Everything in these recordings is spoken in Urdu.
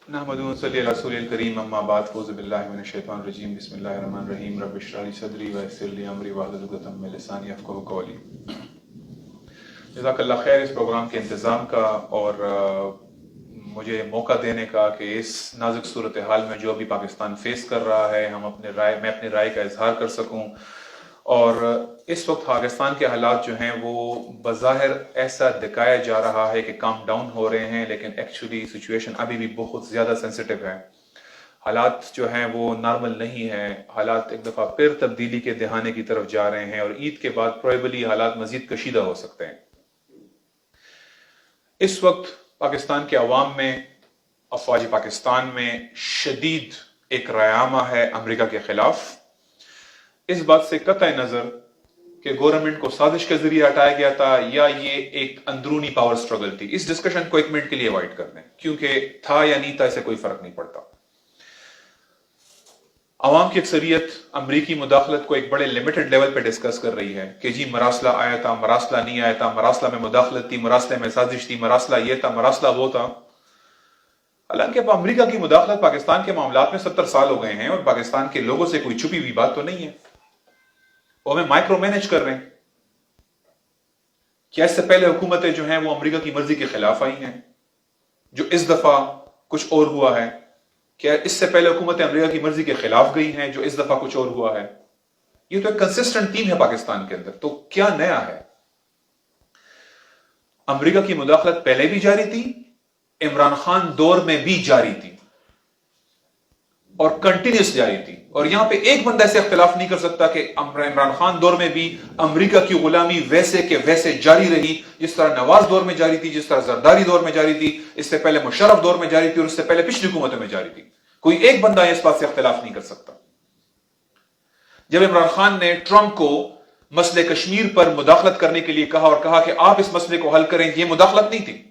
نحمدہ و صلی علی رسول الکریم اما بعد فوز باللہ من الشیطان الرجیم بسم اللہ الرحمن الرحیم رب اشرح لی صدری ویسر لی امری واحلل عقدۃ من لسانی یفقہوا قولی۔ جزاک اللہ خیر اس پروگرام کے انتظام کا اور مجھے موقع دینے کا کہ اس نازک صورتحال میں جو ابھی پاکستان فیس کر رہا ہے میں اپنے رائے کا اظہار کر سکوں۔ اور اس وقت پاکستان کے حالات جو ہیں وہ بظاہر ایسا دکھایا جا رہا ہے کہ کام ڈاؤن ہو رہے ہیں، لیکن ایکچولی سچویشن ابھی بھی بہت زیادہ سینسیٹیو ہے۔ حالات جو ہیں وہ نارمل نہیں ہیں، حالات ایک دفعہ پھر تبدیلی کے دہانے کی طرف جا رہے ہیں اور عید کے بعد پروبیبلی حالات مزید کشیدہ ہو سکتے ہیں۔ اس وقت پاکستان کے عوام میں، افواج پاکستان میں شدید ایک رعامہ ہے امریکہ کے خلاف، اس بات سے قطع نظر کہ گورنمنٹ کو سازش کے ذریعے ہٹایا گیا تھا یا یہ ایک اندرونی پاور سٹرگل تھی۔ اس ڈسکشن کو ایک منٹ کے لیے اوائڈ کر دیں، کیونکہ تھا یا نہیں تھا اسے کوئی فرق نہیں پڑتا۔ عوام کی اکثریت امریکی مداخلت کو ایک بڑے لمیٹڈ لیول پہ ڈسکس کر رہی ہے کہ جی مراسلہ آیا تھا، مراسلہ نہیں آیا تھا، مراسلہ میں مداخلت تھی، مراسلے میں سازش تھی، مراسلہ یہ تھا، مراسلہ وہ تھا۔ حالانکہ امریکہ کی مداخلت پاکستان کے معاملات میں 70 سال ہو گئے ہیں اور پاکستان کے لوگوں سے کوئی چھپی ہوئی بات تو نہیں ہے، وہ ہمیں مائکرو مینج کر رہے ہیں۔ کیا اس سے پہلے حکومتیں جو ہیں وہ امریکہ کی مرضی کے خلاف آئی ہیں جو اس دفعہ کچھ اور ہوا ہے؟ کیا اس سے پہلے حکومتیں امریکہ کی مرضی کے خلاف گئی ہیں جو اس دفعہ کچھ اور ہوا ہے؟ یہ تو ایک کنسسٹنٹ تھیم ہے پاکستان کے اندر، تو کیا نیا ہے؟ امریکہ کی مداخلت پہلے بھی جاری تھی، عمران خان دور میں بھی جاری تھی اور کنٹینیوس جاری تھی، اور یہاں پہ ایک بندہ ایسے اختلاف نہیں کر سکتا کہ عمران خان دور میں بھی امریکہ کی غلامی ویسے کے ویسے جاری رہی، جس طرح نواز دور میں جاری تھی، جس طرح زرداری دور میں جاری تھی، اس سے پہلے مشرف دور میں جاری تھی اور اس سے پہلے پچھلی حکومتوں میں جاری تھی۔ کوئی ایک بندہ اس بات سے اختلاف نہیں کر سکتا۔ جب عمران خان نے ٹرمپ کو مسئلے کشمیر پر مداخلت کرنے کے لیے کہا اور کہا کہ آپ اس مسئلے کو حل کریں، یہ مداخلت نہیں تھی۔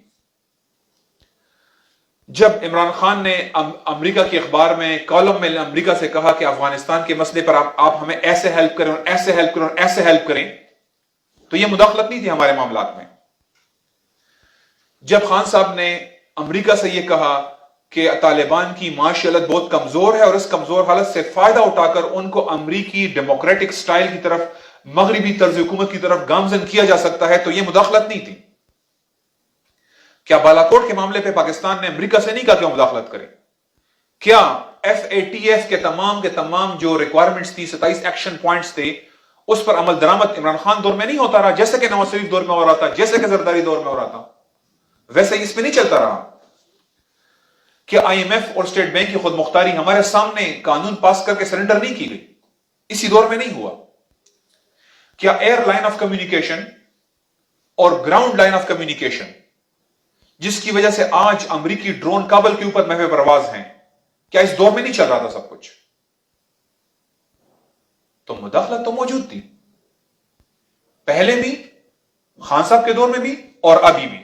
جب عمران خان نے امریکہ کے اخبار میں کالم میں امریکہ سے کہا کہ افغانستان کے مسئلے پر آپ ہمیں ایسے ہیلپ کریں اور ایسے ہیلپ کریں اور ایسے ہیلپ کریں، تو یہ مداخلت نہیں تھی ہمارے معاملات میں۔ جب خان صاحب نے امریکہ سے یہ کہا کہ طالبان کی معاشی حالت بہت کمزور ہے اور اس کمزور حالت سے فائدہ اٹھا کر ان کو امریکی ڈیموکریٹک سٹائل کی طرف، مغربی طرز حکومت کی طرف گامزن کیا جا سکتا ہے، تو یہ مداخلت نہیں تھی۔ کیا بالاکوٹ کے معاملے پہ پاکستان نے امریکہ سے نہیں کہا کہ وہ مداخلت کرے؟ کیا FATF کے تمام جو ریکوائرمنٹس تھی، 27 ایکشن پوائنٹس تھے، اس پر عمل درآمد عمران خان دور میں نہیں ہوتا رہا جیسے کہ نواز شریف دور میں ہو رہا تھا، جیسے کہ زرداری دور میں ہو رہا تھا؟ ویسے اس پہ نہیں چلتا رہا۔ کہ IMF اور اسٹیٹ بینک کی خود مختاری ہمارے سامنے قانون پاس کر کے سرنڈر نہیں کی گئی، اسی دور میں نہیں ہوا؟ کیا ایئر لائن آف کمیونیکیشن اور گراؤنڈ لائن آف کمیونیکیشن، جس کی وجہ سے آج امریکی ڈرون کابل کے اوپر محو پرواز ہیں، کیا اس دور میں نہیں چل رہا تھا سب کچھ؟ تو مداخلت تو موجود تھی، پہلے بھی، خان صاحب کے دور میں بھی اور ابھی بھی۔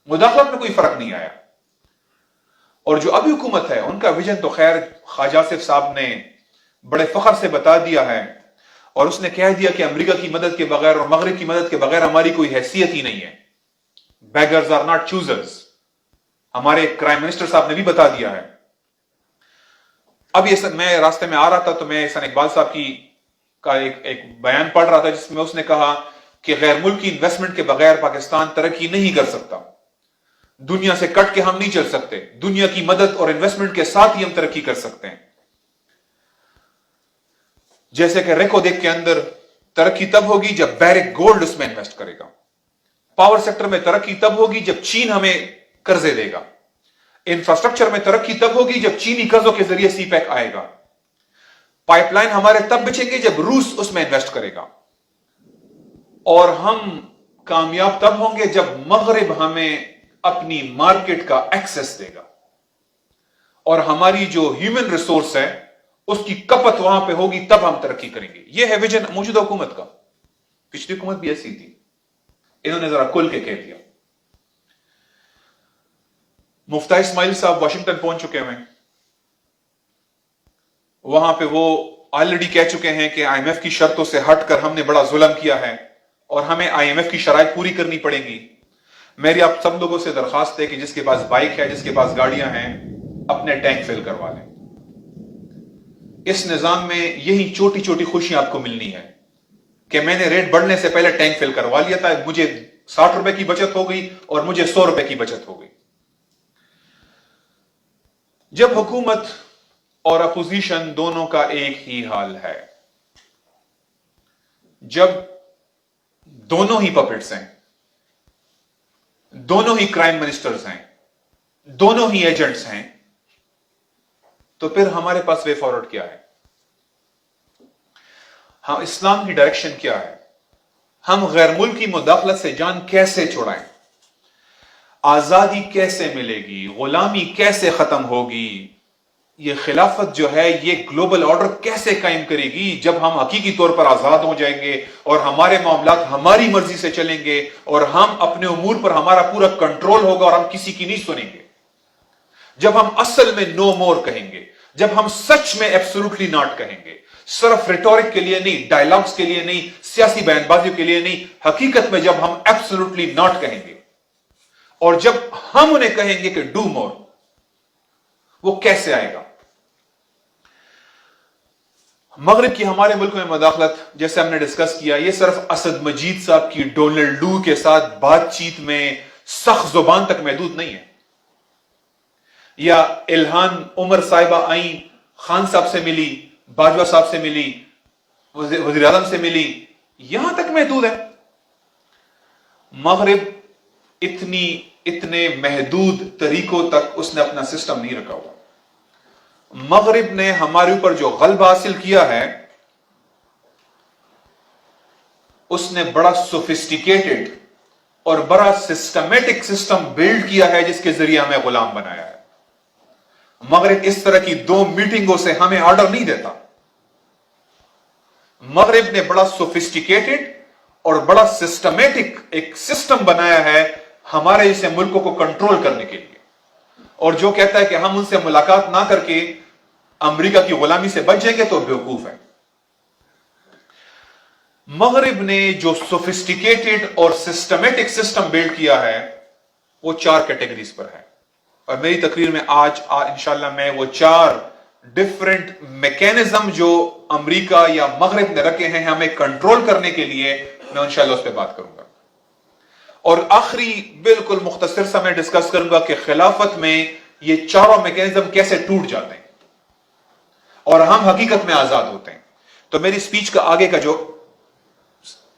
مداخلت میں کوئی فرق نہیں آیا۔ اور جو ابھی حکومت ہے ان کا ویژن تو خیر خواجہ آصف صاحب نے بڑے فخر سے بتا دیا ہے، اور اس نے کہہ دیا کہ امریکہ کی مدد کے بغیر اور مغرب کی مدد کے بغیر ہماری کوئی حیثیت ہی نہیں ہے۔ بیگرز آر ناٹ چوزرز، ہمارے پرائم منسٹر صاحب نے بھی بتا دیا ہے۔ اب یہ میں راستے میں آ رہا تھا تو میں احسان اقبال صاحب کا ایک بیان پڑھ رہا تھا جس میں اس نے کہا کہ غیر ملکی انویسٹمنٹ کے بغیر پاکستان ترقی نہیں کر سکتا، دنیا سے کٹ کے ہم نہیں چل سکتے، دنیا کی مدد اور انویسٹمنٹ کے ساتھ ہی ہم ترقی کر سکتے ہیں۔ جیسے کہ ریکو دیکھ کے اندر ترقی تب ہوگی جب بیرک گولڈ اس میں انویسٹ کرے گا، پاور سیکٹر میں ترقی تب ہوگی جب چین ہمیں قرضے دے گا، انفراسٹرکچر میں ترقی تب ہوگی جب چینی قرضوں کے ذریعے سی پیک آئے گا، پائپ لائن ہمارے تب بچیں گے جب روس اس میں انویسٹ کرے گا، اور ہم کامیاب تب ہوں گے جب مغرب ہمیں اپنی مارکیٹ کا ایکسس دے گا، اور ہماری جو ہیومن ریسورس ہے اس کی کپت وہاں پہ ہوگی، تب ہم ترقی کریں گے۔ یہ ہے ویژن موجودہ حکومت کا، پچھلی حکومت بھی ایسی تھی، انہوں نے ذرا کھل کے کہہ دیا۔ مفتاح اسماعیل صاحب واشنگٹن پہنچ چکے ہیں، وہاں پہ وہ آلریڈی کہہ چکے ہیں کہ IMF کی شرطوں سے ہٹ کر ہم نے بڑا ظلم کیا ہے اور ہمیں IMF کی شرائط پوری کرنی پڑیں گی۔ میری آپ سب لوگوں سے درخواست ہے کہ جس کے پاس بائک ہے، جس کے پاس گاڑیاں ہیں، اپنے ٹینک فل کروا لیں. اس نظام میں یہی چھوٹی چھوٹی خوشیاں آپ کو ملنی ہے کہ میں نے ریٹ بڑھنے سے پہلے ٹینک فل کروا لیا تھا، مجھے 60 روپے کی بچت ہو گئی اور مجھے 100 روپے کی بچت ہو گئی. جب حکومت اور اپوزیشن دونوں کا ایک ہی حال ہے، جب دونوں ہی پپٹس ہیں، دونوں ہی کرائم منسٹرز ہیں، دونوں ہی ایجنٹس ہیں، تو پھر ہمارے پاس وے فارورڈ کیا ہے؟ ہم اسلام کی ڈائریکشن کیا ہے؟ ہم غیر ملکی مداخلت سے جان کیسے چھڑائیں؟ آزادی کیسے ملے گی؟ غلامی کیسے ختم ہوگی؟ یہ خلافت جو ہے یہ گلوبل آرڈر کیسے قائم کرے گی جب ہم حقیقی طور پر آزاد ہو جائیں گے اور ہمارے معاملات ہماری مرضی سے چلیں گے اور ہم اپنے امور پر ہمارا پورا کنٹرول ہوگا اور ہم کسی کی نہیں سنیں گے؟ جب ہم اصل میں نو مور کہیں گے، جب ہم سچ میں ایبسولوٹلی ناٹ کہیں گے، صرف ریٹورک کے لیے نہیں، ڈائلاگز کے لیے نہیں، سیاسی بیان بازیوں کے لیے نہیں، حقیقت میں جب ہم ایبسولوٹلی ناٹ کہیں گے اور جب ہم انہیں کہیں گے کہ ڈو مور، وہ کیسے آئے گا؟ مغرب کی ہمارے ملک میں مداخلت، جیسے ہم نے ڈسکس کیا، یہ صرف اسد مجید صاحب کی ڈونلڈ ڈو کے ساتھ بات چیت میں سخت زبان تک محدود نہیں ہے، یا الہان عمر صاحبہ آئیں، خان صاحب سے ملی، باجوہ صاحب سے ملی، وزیر اعظم سے ملی، یہاں تک محدود ہے. مغرب اتنے محدود طریقوں تک اس نے اپنا سسٹم نہیں رکھا ہوا. مغرب نے ہمارے اوپر جو غلبہ حاصل کیا ہے، اس نے بڑا سوفسٹیکیٹڈ اور بڑا سسٹمیٹک سسٹم بلڈ کیا ہے جس کے ذریعے ہمیں غلام بنایا ہے. مغرب اس طرح کی 2 میٹنگوں سے ہمیں آرڈر نہیں دیتا. مغرب نے بڑا سوفسٹیکیٹڈ اور بڑا سسٹمیٹک ایک سسٹم بنایا ہے ہمارے اسے ملکوں کو کنٹرول کرنے کے لیے، اور جو کہتا ہے کہ ہم ان سے ملاقات نہ کر کے امریکہ کی غلامی سے بچ جائیں گے تو بیوقوف ہے. مغرب نے جو سوفسٹیکیٹڈ اور سسٹمیٹک سسٹم بلڈ کیا ہے وہ 4 کیٹیگریز پر ہے، اور میری تقریر میں آج انشاءاللہ میں وہ 4 ڈفرنٹ میکینزم جو امریکہ یا مغرب نے رکھے ہیں ہمیں کنٹرول کرنے کے لیے، میں انشاءاللہ اس پہ بات کروں گا. اور آخری بالکل مختصر سا میں ڈسکس کروں گا کہ خلافت میں یہ 4 میکینزم کیسے ٹوٹ جاتے ہیں اور ہم حقیقت میں آزاد ہوتے ہیں. تو میری سپیچ کا آگے کا جو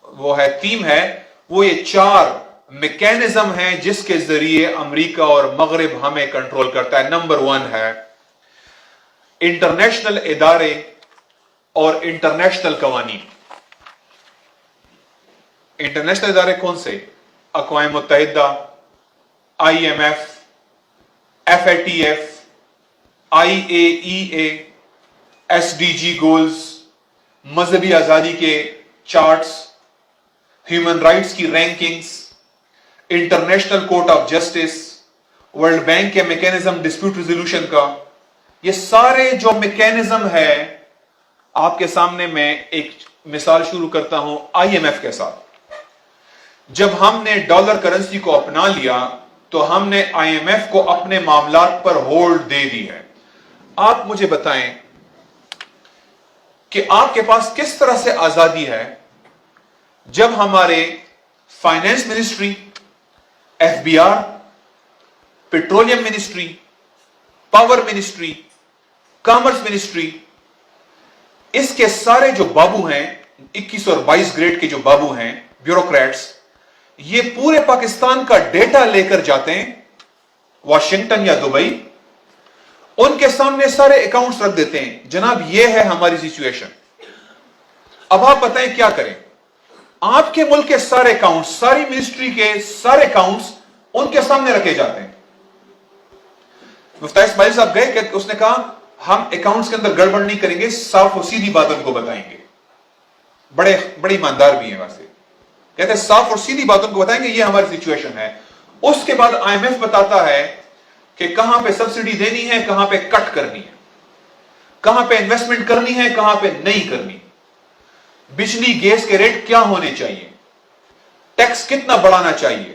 وہ ہے تھیم ہے، وہ یہ 4 میکینزم ہیں جس کے ذریعے امریکہ اور مغرب ہمیں کنٹرول کرتا ہے. نمبر 1 ہے انٹرنیشنل ادارے اور انٹرنیشنل قوانین. انٹرنیشنل ادارے کون سے؟ اقوام متحدہ، IMF، FATF، IAEA، SDG goals, مذہبی آزادی کے چارٹس، ہیومن رائٹس کی rankings, international court of justice, world bank کے میکینزم ڈسپیوٹ ریزولوشن کا. یہ سارے جو میکینزم ہے، آپ کے سامنے میں ایک مثال شروع کرتا ہوں IMF کے ساتھ. جب ہم نے ڈالر کرنسی کو اپنا لیا تو ہم نے IMF کو اپنے معاملات پر ہولڈ دے دی ہے. آپ مجھے بتائیں کہ آپ کے پاس کس طرح سے آزادی ہے جب ہمارے finance ministry, FBI، petroleum ministry, power ministry, commerce ministry, اس کے سارے جو بابو ہیں، 21 اور 22 گریڈ کے جو بابو ہیں بیوروکریٹس، یہ پورے پاکستان کا ڈیٹا لے کر جاتے ہیں واشنگٹن یا دبئی، ان کے سامنے سارے اکاؤنٹس رکھ دیتے ہیں، جناب یہ ہے ہماری سچویشن، اب آپ بتائیں کیا کریں؟ آپ کے ملک کے سارے اکاؤنٹس، ساری منسٹری کے سارے اکاؤنٹس ان کے سامنے رکھے جاتے ہیں. مفتی اسماعیل صاحب گئے کہ اس نے کہا ہم اکاؤنٹس کے اندر گڑبڑ نہیں کریں گے، صاف اور سیدھی بات ان کو بتائیں گے. بڑے ایماندار بھی ہیں ویسے، کہتے ہیں صاف اور سیدھی بات ان کو بتائیں گے، یہ ہماری سچویشن ہے. اس کے بعد IMF بتاتا ہے کہ کہاں پہ سبسڈی دینی ہے، کہاں پہ کٹ کرنی ہے، کہاں پہ انویسٹمنٹ کرنی ہے، کہاں پہ نہیں کرنی، بجلی گیس کے ریٹ کیا ہونے چاہیے، ٹیکس کتنا بڑھانا چاہیے،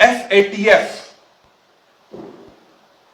FATF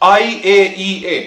IAEA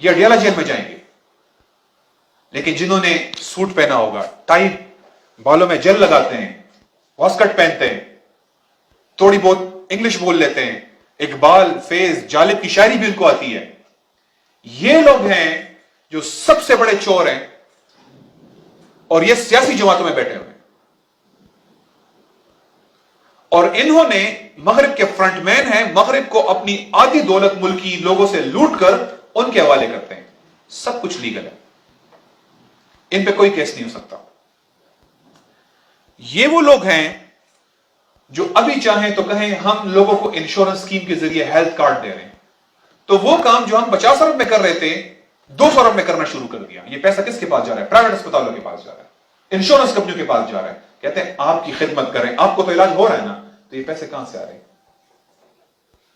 یہ اڈیالہ جیل میں جائیں گے. لیکن جنہوں نے سوٹ پہنا ہوگا, ٹائی, بالوں میں جیل لگاتے ہیں, واسکٹ پہنتے ہیں, تھوڑی بہت انگلش بول لیتے ہیں, اقبال, فیض, جالب کی شاعری بھی ان کو آتی ہے, یہ لوگ ہیں جو سب سے بڑے چور ہیں, اور یہ سیاسی جماعتوں میں بیٹھے ہوئے ہیں. اور انہوں نے مغرب کے فرنٹ مین ہیں, مغرب کو اپنی آدھی دولت ملکی لوگوں سے لوٹ کر ان کے حوالے کرتے ہیں. سب کچھ لیگل ہے, ان پہ کوئی کیس نہیں ہو سکتا. یہ وہ لوگ ہیں جو ابھی چاہیں تو کہیں ہم لوگوں کو انشورنس اسکیم کے ذریعے ہیلتھ کارڈ دے رہے ہیں, تو وہ کام جو ہم 50 ارب میں کر رہے تھے 200 ارب میں کرنا شروع کر دیا. یہ پیسہ کس کے پاس جا رہا ہے؟ پرائیویٹ اسپتالوں کے پاس جا رہا ہے, انشورنس کمپنیوں کے پاس جا رہا ہے. کہتے ہیں آپ کی خدمت کریں, آپ کو تو علاج ہو رہا ہے نا, تو یہ پیسے کہاں سے آ رہے ہیں؟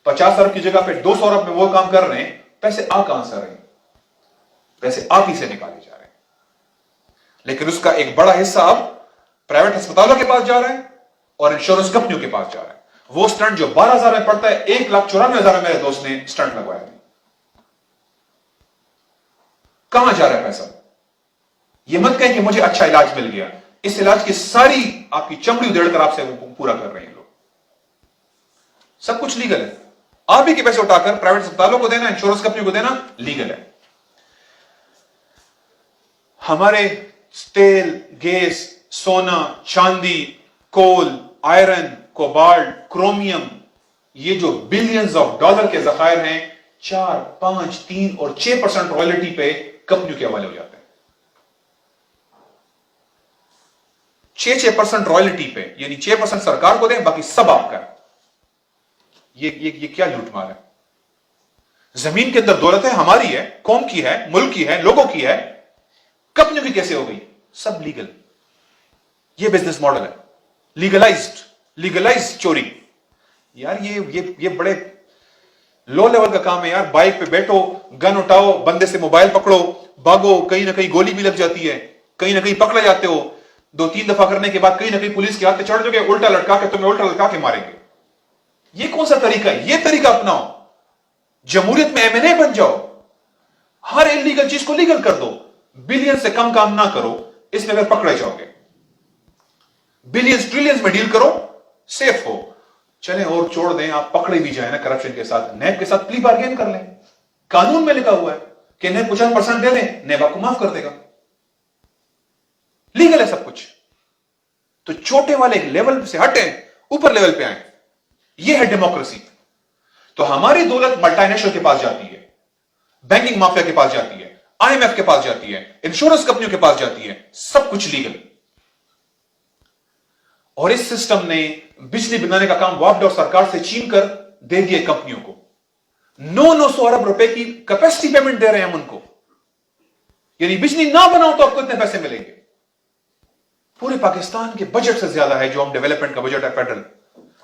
50 ارب کی جگہ پہ 200 ارب میں وہ کام کر رہے ہیں, پیسے آ کہاں سے آ رہے ہیں؟ پیسے آپ ہی سے نکالے جا رہے ہیں. لیکن اس کا ایک بڑا حصہ اب پرائیویٹ اسپتالوں کے پاس جا رہا ہے اور انشورنس کمپنیوں کے پاس جا رہا ہے. وہ سٹنٹ جو 12,000 میں پڑتا ہے, 1,94,000 میں میرے دوست نے سٹنٹ لگوایا. کہاں جا رہا ہے پیسہ؟ یہ مت کہیں کہ مجھے اچھا علاج مل گیا, اس علاج کی ساری آپ کی چمڑی ادھیڑ کر آپ سے وہ پورا کر رہے ہیں لوگ. سب کچھ لیگل ہے. آپ ہی کے پیسے اٹھا کر پرائیویٹ اسپتالوں کو دینا, انشورنس کمپنی کو دینا لیگل ہے. ہمارے تیل, گیس, سونا, چاندی, کول, آئرن, کوبالٹ, کرومیم, یہ جو بلینز آف ڈالر کے ذخائر ہیں, 4, 5, 3 اور 6% رائلٹی پہ کمپنیوں کے حوالے ہو جاتے ہیں. 6% رائلٹی پہ, یعنی 6% سرکار کو دیں, باقی سب آپ کا ہے. یہ کیا لوٹ مار ہے؟ زمین کے اندر دولت ہے, ہماری ہے, قوم کی ہے, ملک کی ہے, لوگوں کی ہے, کمپنیوں کی کیسے ہو گئی؟ سب لیگل. یہ بزنس ماڈل ہے, لیگلائزڈ چوری. یار یہ بڑے لو لیول کا کام ہے یار. بائک پہ بیٹھو, گن اٹھاؤ, بندے سے موبائل پکڑو, بھاگو, کہیں نہ کہیں گولی بھی لگ جاتی ہے, کہیں نہ کہیں پکڑے جاتے ہو, 2-3 دفعہ کرنے کے بعد کہیں نہ کہیں پولیس کے ہاتھ چڑھ جاؤ گے, الٹا لٹکا کے تمہیں الٹا لٹکا کے ماریں گے. یہ کون سا طریقہ ہے؟ یہ طریقہ اپناؤ, جمہوریت میں M&A بن جاؤ, ہر انلیگل چیز کو لیگل کر دو. بلین سے کم کام نہ کرو, اس میں اگر پکڑے جاؤ گے. بلینز ٹریلینز میں ڈیل کرو, سیف ہو. چلیں اور چھوڑ دیں, آپ پکڑے بھی جائیں نا کرپشن کے ساتھ, نیب کے ساتھ پلی بارگین کر لیں. قانون میں لکھا ہوا ہے کہ نیب 50% دے دیں, نیب آپ کو معاف کر دے گا. لیگل ہے سب کچھ. تو چھوٹے والے لیول سے ہٹیں, اوپر لیول پہ آئیں. یہ ہے ڈیموکریسی. تو ہماری دولت ملٹی نیشنل کے پاس جاتی ہے, بینکنگ مافیا کے پاس جاتی ہے, IMF کے پاس جاتی ہے, انشورنس کمپنیوں کے پاس جاتی ہے, سب کچھ لیگل. اور اس سسٹم نے بجلی بنانے کا کام وافد اور سرکار سے چھین کر دے دیا کمپنیوں کو. 900 ارب روپے کی کیپیسٹی پیمنٹ دے رہے ہیں ہم ان کو. یعنی بجلی نہ بناؤ تو آپ کو اتنے پیسے ملیں گے. پورے پاکستان کے بجٹ سے زیادہ ہے جو ہم ڈیولپمنٹ کا بجٹ ہے فیڈرل,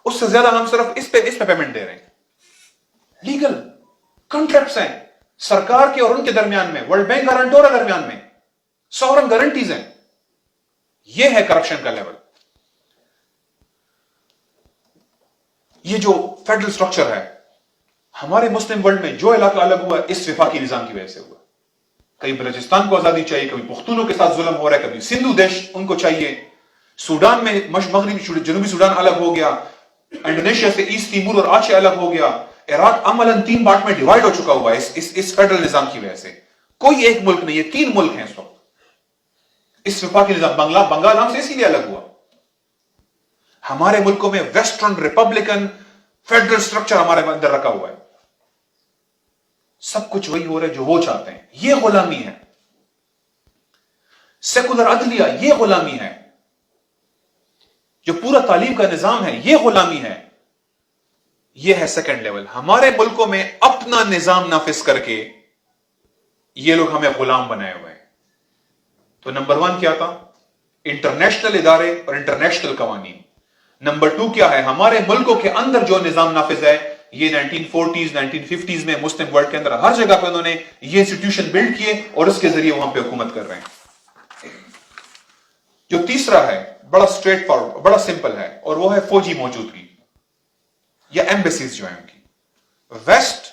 اس سے زیادہ ہم صرف اس پہ پیمنٹ دے رہے ہیں. لیگل کانٹریکٹس ہیں سرکار کے اور ان کے درمیان میں, ورلڈ بینک گارنٹور ہے درمیان میں, سورن گارنٹیز ہیں. یہ ہے کرپشن کا لیول. یہ جو فیڈرل سٹرکچر ہے ہمارے مسلم ورلڈ میں, جو علاقہ الگ ہوا اس وفاقی نظام کی وجہ سے ہوا. کبھی بلوچستان کو آزادی چاہیے, کبھی پختونوں کے ساتھ ظلم ہو رہا ہے, کبھی سندھو دیش ان کو چاہیے. سوڈان میں مغربی جنوبی سوڈان الگ ہو گیا, انڈونیشیا سے ایسٹ تیمور اور آچے الگ ہو گیا. عراق عملاً 3 پارٹ میں ڈیوائڈ ہو چکا ہوا ہے اس فیڈرل نظام کی وجہ سے. کوئی ایک ملک نہیں, یہ 3 ملک ہیں اس وقت. اس وفاقی نظام بنگال ہم سے اسی لیے الگ ہوا. ہمارے ملکوں میں ویسٹرن ریپبلکن فیڈرل سٹرکچر ہمارے اندر رکھا ہوا ہے. سب کچھ وہی ہو رہا ہے جو وہ چاہتے ہیں. یہ غلامی ہے. سیکولر عدلیہ یہ غلامی ہے. جو پورا تعلیم کا نظام ہے یہ غلامی ہے. یہ ہے سیکنڈ لیول. ہمارے ملکوں میں اپنا نظام نافذ کر کے یہ لوگ ہمیں غلام بنائے ہوئے ہیں. تو نمبر 1 کیا تھا؟ انٹرنیشنل ادارے اور انٹرنیشنل قوانین. نمبر 2 کیا ہے؟ ہمارے ملکوں کے اندر جو نظام نافذ ہے, یہ 1940s 1950s میں مسلم ورلڈ کے اندر ہر جگہ پہ انہوں نے یہ انسٹیٹیوشن بلڈ کیے اور اس کے ذریعے وہاں پہ حکومت کر رہے ہیں. جو تیسرا ہے بڑا سٹریٹ فارورڈ, بڑا سمپل ہے, اور وہ ہے فوجی موجودگی یا ایمبیسیز جو ہیں ان کی. ویسٹ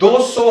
200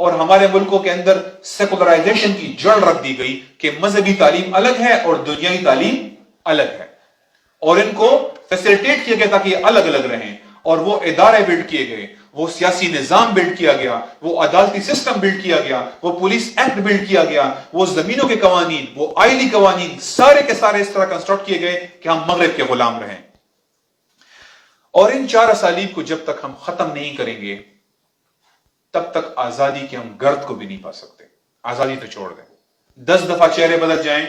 اور ہمارے ملکوں کے اندر سیکولرائزیشن کی جڑ رکھ دی گئی کہ مذہبی تعلیم الگ ہے اور دنیاوی تعلیم الگ ہے، اور ان کو فیسیلیٹیٹ کیا گیا تاکہ یہ الگ الگ رہیں، اور وہ ادارے بلڈ کیے گئے، وہ سیاسی نظام بلڈ کیا گیا، وہ عدالتی سسٹم بلڈ کیا گیا، وہ پولیس ایکٹ بلڈ کیا گیا، وہ زمینوں کے قوانین، وہ آئلی قوانین، سارے کے سارے اس طرح کنسٹرکٹ کیے گئے کہ ہم مغرب کے غلام رہیں۔ اور ان چار اسالیب کو جب تک ہم ختم نہیں کریں گے تب تک آزادی کے ہم گرد کو بھی نہیں پا سکتے۔ آزادی تو چھوڑ دیں، 10 دفعہ چہرے بدل جائیں،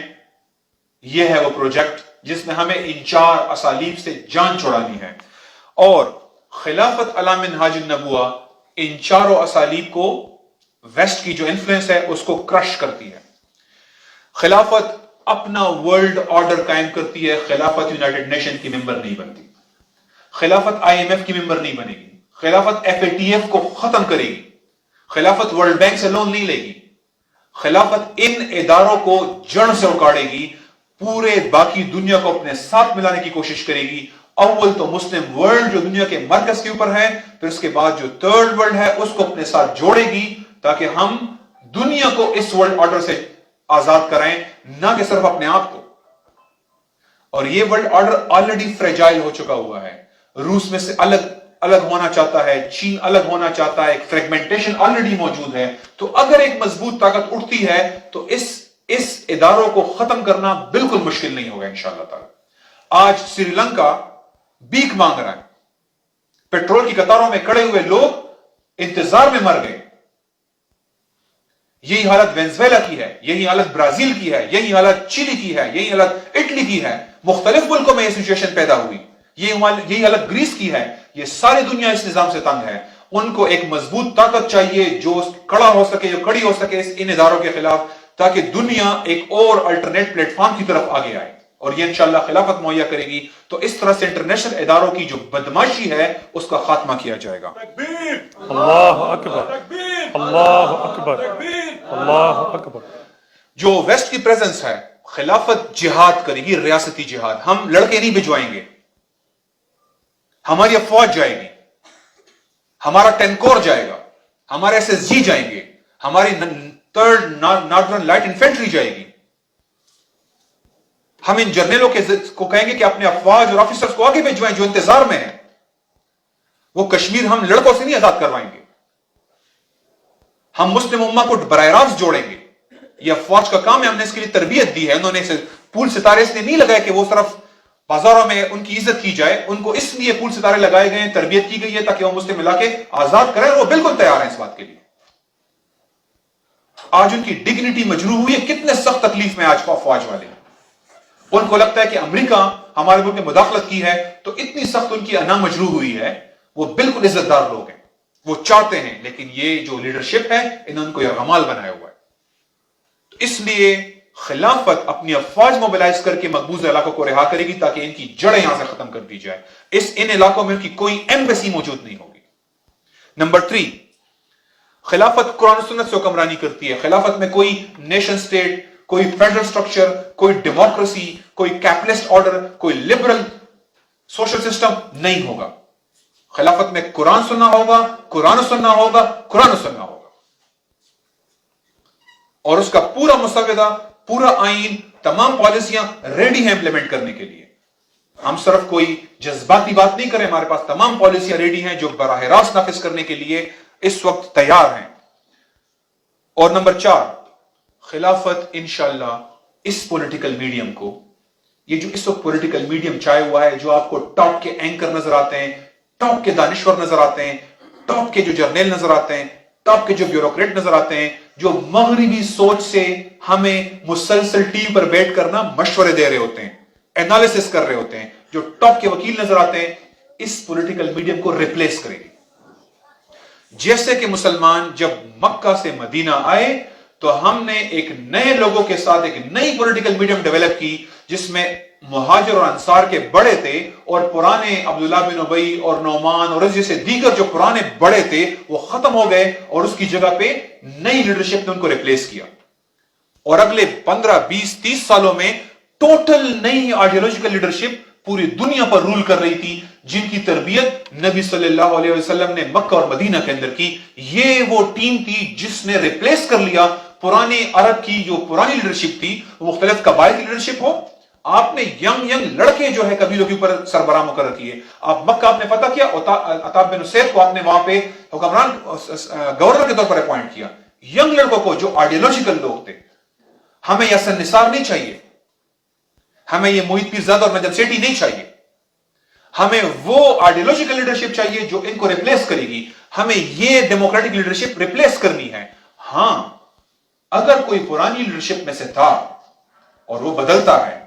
یہ ہے وہ پروجیکٹ جس میں ہمیں ان چار اسالیب سے جان چھڑانی ہے، اور خلافت علی منہاج النبوہ ان چاروں اسالیب کو، ویسٹ کی جو انفلوئنس ہے اس کو کرش کرتی ہے۔ خلافت اپنا ورلڈ آرڈر قائم کرتی ہے، خلافت یونائٹڈ نیشن کی ممبر نہیں بنتی، خلافت IMF کی ممبر نہیں بنے گی، خلافت FATF کو ختم کرے گی، خلافت ورلڈ بینک سے لون نہیں لے گی، خلافت ان اداروں کو جڑ سے اکاڑے گی، پورے باقی دنیا کو اپنے ساتھ ملانے کی کوشش کرے گی۔ اول تو مسلم ورلڈ جو دنیا کے مرکز کے اوپر ہے، پھر اس کے بعد جو تھرڈ ورلڈ ہے اس کو اپنے ساتھ جوڑے گی تاکہ ہم دنیا کو اس ورلڈ آرڈر سے آزاد کرائیں، نہ کہ صرف اپنے آپ کو۔ اور یہ ورلڈ آرڈر آلریڈی فریجائل ہو چکا ہوا ہے، روس میں سے الگ ہونا چاہتا ہے، چین الگ ہونا چاہتا ہے، ایک فریگمنٹیشن آلریڈی موجود ہے۔ تو اگر ایک مضبوط طاقت اٹھتی ہے تو اس اداروں کو ختم کرنا بالکل مشکل نہیں ہوگا انشاءاللہ تعالی۔ آج سری لنکا بھیک مانگ رہا ہے، پیٹرول کی قطاروں میں کھڑے ہوئے لوگ انتظار میں مر گئے۔ یہی حالت وینزویلا کی ہے، یہی حالت برازیل کی ہے، یہی حالت چیلی کی ہے، یہی حالت اٹلی کی ہے، مختلف ملکوں میں یہ سچویشن پیدا ہوئی، یہی حالت گریس کی ہے۔ یہ ساری دنیا اس نظام سے تنگ ہے، ان کو ایک مضبوط طاقت چاہیے جو کھڑا ہو سکے، جو کھڑی ہو سکے ان اداروں کے خلاف، تاکہ دنیا ایک اور الٹرنیٹ پلیٹ فارم کی طرف آگے آئے، اور یہ انشاءاللہ خلافت مہیا کرے گی۔ تو اس طرح سے انٹرنیشنل اداروں کی جو بدماشی ہے اس کا خاتمہ کیا جائے گا۔ اللہ اکبر، اللہ اکبر، اللہ اکبر۔ جو ویسٹ کی پریزنس ہے، خلافت جہاد کرے گی، ریاستی جہاد۔ ہم لڑکے نہیں بھجوائیں گے، ہماری افواج جائے گی، ہمارا ٹینکور جائے گا، ہمارے SSG جائیں گے، ہماری تھرڈ ناردرن لائٹ انفینٹری جائے گی۔ ہم ان جرنیلوں کو کہیں گے کہ اپنے افواج اور آفیسرز کو آگے بھیجوائیں جو انتظار میں ہیں۔ وہ کشمیر ہم لڑکوں سے نہیں آزاد کروائیں گے، ہم مسلم امہ کو براہ راست جوڑیں گے۔ یہ افواج کا کام ہے، ہم نے اس کے لیے تربیت دی ہے۔ انہوں نے پھول ستارے اس لیے نہیں لگائے کہ وہ صرف بازاروں میں ان کی عزت کی جائے، ان کو اس لیے پھول ستارے لگائے گئے ہیں، تربیت کی گئی ہے تاکہ وہ مسلم علاقے آزاد کریں، اور وہ بالکل تیار ہیں اس بات کے لیے۔ آج ان کی ڈگنیٹی مجروح ہوئی ہے، کتنے سخت تکلیف میں آج کو افواج والے، ان کو لگتا ہے کہ امریکہ ہمارے ملک میں مداخلت کی ہے تو اتنی سخت ان کی انا مجروح ہوئی ہے۔ وہ بالکل عزت دار لوگ ہیں، وہ چاہتے ہیں، لیکن یہ جو لیڈرشپ ہے انہوں نے کو یہ غمال بنایا ہوا ہے۔ تو اس لیے خلافت اپنی افواج موبلائز کر کے مقبوضہ علاقوں کو رہا کرے گی تاکہ ان کی جڑیں یہاں سے ختم کر دی جائے۔ ان علاقوں میں ان کی کوئی ایمبیسی موجود نہیں ہوگی۔ نمبر 3، خلافت قرآن و سنت سے حکمرانی کرتی ہے۔ خلافت میں کوئی نیشن سٹیٹ، کوئی فیڈرل سٹرکچر، کوئی ڈیموکریسی، کوئی کیپٹلسٹ آرڈر، کوئی لبرل سوشل سسٹم نہیں ہوگا۔ خلافت میں قرآن سننا ہوگا، قرآن سننا ہوگا، قرآن سننا ہوگا، اور اس کا پورا مسودہ، پورا آئین، تمام پالیسیاں ریڈی ہیں امپلیمنٹ کرنے کے لیے۔ ہم صرف کوئی جذباتی بات نہیں کریں، ہمارے پاس تمام پالیسیاں ریڈی ہیں جو براہ راست نافذ کرنے کے لیے اس وقت تیار ہیں۔ اور نمبر 4، خلافت انشاءاللہ اس پولیٹیکل میڈیم کو، یہ جو اس وقت پولیٹیکل میڈیم چھایا ہوا ہے، جو آپ کو ٹاپ کے اینکر نظر آتے ہیں، ٹاپ کے دانشور نظر آتے ہیں، ٹاپ کے جو جرنیل نظر آتے ہیں، ٹاپ کے جو بیوروکریٹ نظر آتے ہیں، جو مغربی سوچ سے ہمیں مسلسل ٹی وی پر بیٹھ کرنا مشورے دے رہے ہوتے ہیں، انالیسس کر رہے ہوتے ہیں، جو ٹاپ کے وکیل نظر آتے ہیں، اس پولیٹیکل میڈیم کو ریپلیس کرے گی۔ جیسے کہ مسلمان جب مکہ سے مدینہ آئے تو ہم نے ایک نئے لوگوں کے ساتھ ایک نئی پولیٹیکل میڈیم ڈیولپ کی جس میں مہاجر اور انصار کے بڑے تھے، اور پرانے عبداللہ بن ابی اور نعمان اور جیسے دیگر جو پرانے بڑے تھے وہ ختم ہو گئے، اور اس کی جگہ پہ نئی لیڈرشپ نے ان کو ریپلیس کیا۔ اور اگلے 15 20 30 سالوں میں ٹوٹل نئی آئیڈیالوجیکل لیڈرشپ پوری دنیا پر رول کر رہی تھی، جن کی تربیت نبی صلی اللہ علیہ وسلم نے مکہ اور مدینہ کے اندر کی. یہ وہ ٹیم تھی جس نے ریپلیس کر لیا پرانے عرب کی جو پرانی لیڈرشپ تھی، مختلف قبائل کی لیڈرشپ ہو. آپ نے ینگ لڑکے جو ہے قبیلوں کے اوپر سربراہ مقرر کیے. آپ مکہ آپ نے فتح کیا، عتاب بن اسید کو آپ نے وہاں پہ حکمران گورنر کے طور پر اپوائنٹ کیا. ینگ لڑکوں کو جو آئیڈیالوجیکل لوگ تھے. ہمیں یہ حسن نثار نہیں چاہیے، ہمیں یہ محیط پیرزادہ اور نجم سیٹھی نہیں چاہیے. ہمیں وہ آئیڈیالوجیکل لیڈرشپ چاہیے جو ان کو ریپلیس کرے گی. ہمیں یہ ڈیموکریٹک لیڈرشپ ریپلیس کرنی ہے. ہاں، اگر کوئی پرانی لیڈرشپ میں سے تھا اور وہ بدلتا ہے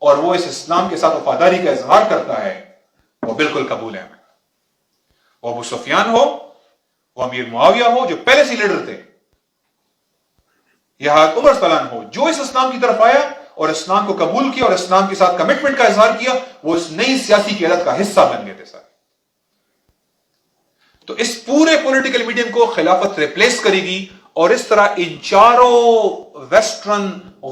اور وہ اس اسلام کے ساتھ وفاداری کا اظہار کرتا ہے، وہ بالکل قبول ہے ہمیں. وہ ابو سفیان ہو، وہ امیر معاویہ ہو جو پہلے سے لیڈر تھے، یا حضرت عمر صلی اللہ عنہ ہو جو اس اسلام کی طرف آیا اور اسلام کو قبول کیا اور اسلام کے ساتھ کمٹمنٹ کا اظہار کیا، وہ اس نئی سیاسی قیادت کا حصہ بن گئے تھے سر. تو اس پورے پولیٹیکل میڈیم کو خلافت ریپلیس کرے گی، اور اس طرح ان چاروں ویسٹرن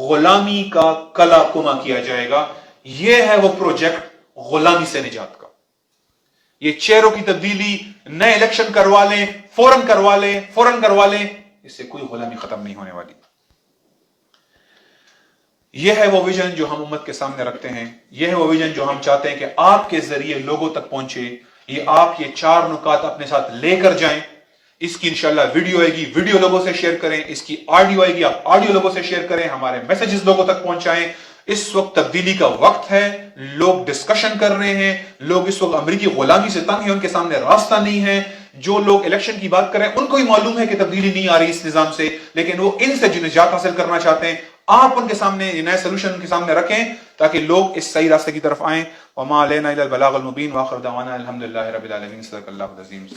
غلامی کا کلا کما کیا جائے گا. یہ ہے وہ پروجیکٹ غلامی سے نجات کا. یہ چہروں کی تبدیلی، نئے الیکشن کروا لیں، فوراً کروا لیں، اس سے کوئی غلامی ختم نہیں ہونے والی. یہ ہے وہ ویژن جو ہم امت کے سامنے رکھتے ہیں. یہ ہے وہ ویژن جو ہم چاہتے ہیں کہ آپ کے ذریعے لوگوں تک پہنچے. یہ آپ یہ 4 نکات اپنے ساتھ لے کر جائیں. اس کی انشاءاللہ ویڈیو آئے گی، ویڈیو لوگوں سے شیئر کریں. اس کی آڈیو آئے گی، آپ آڈیو لوگوں سے شیئر کریں. ہمارے میسیجز لوگوں تک پہنچائیں. اس وقت تبدیلی کا وقت ہے. لوگ ڈسکشن کر رہے ہیں. لوگ اس وقت امریکی غلامی سے تنگ ہیں، ان کے سامنے راستہ نہیں ہے. جو لوگ الیکشن کی بات کر رہے ہیں ان کو ہی معلوم ہے کہ تبدیلی نہیں آ رہی اس نظام سے، لیکن وہ ان سے جو نجات حاصل کرنا چاہتے ہیں، آپ ان کے سامنے یہ نئے سولوشن ان کے سامنے رکھیں تاکہ لوگ اس صحیح راستے کی طرف آئیں. وما علینا الا البلاغ المبین. واخر دعوانا الحمدللہ رب العالمین. صدق اللہ العظیم.